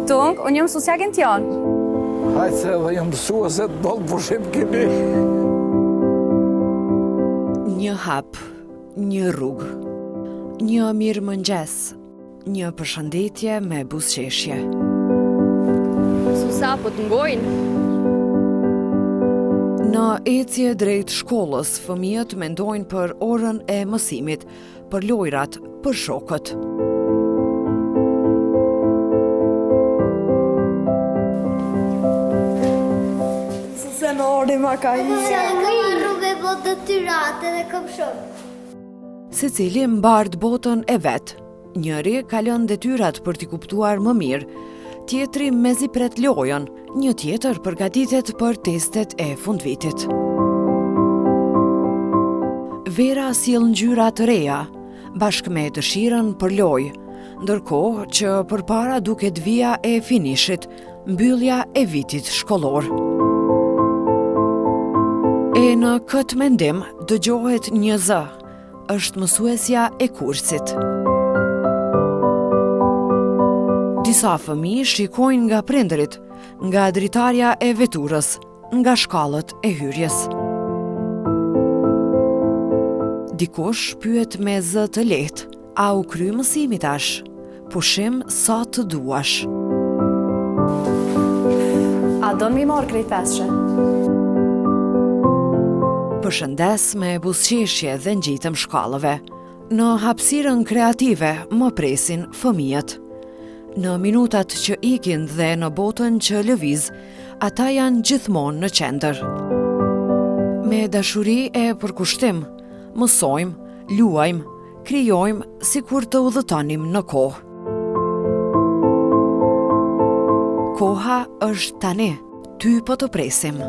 Tung, unë jam mësuesjagen tjonë. Hajtë se dhe jam mësuese të dollë pushim kemi. Një hap, një rrugë, një mirëmëngjes, një përshëndetje me buzëqeshje. Susa po të ngojnë. Në ecje drejt shkollës, fëmijët mendojnë për orën e mësimit, për lojrat, për shokët. Se në orë ma ka i. Se kam rrugë e botë detyrate dhe kam shok. Secili mbart botën e vet. Njëri ka lënë detyrat për t'i kuptuar më mirë, tjetri mezi pret lojën, një tjetër përgatitet për testet e fundvitit. Vera sjell ngjyra të reja, bashkë me dëshirën për lojë, ndërkohë që përpara duket vija e finishit, mbyllja e vitit shkollor. E në këtë mendim dëgjohet një zë, është mësuesja e kursit. Disa fëmijë shikojnë nga prindërit, nga dritarja e veturës, nga shkallët e hyrjes. Dikush pyet me zë të lehtë, a u kry mësimi tash? Pushim sa të duash. A do mi morë krejt peshe? Përshëndes me buzëqeshje dhe ngjitëm shkallëve. Në hapësirën kreative më presin fëmijët. Në minutat që ikin dhe në botën që lëviz, ata janë gjithmonë në qendër. Me dashuri e përkushtim, mësojmë, luajmë, krijojmë sikur të udhëtonim në kohë. Koha është tani, ty po të presim.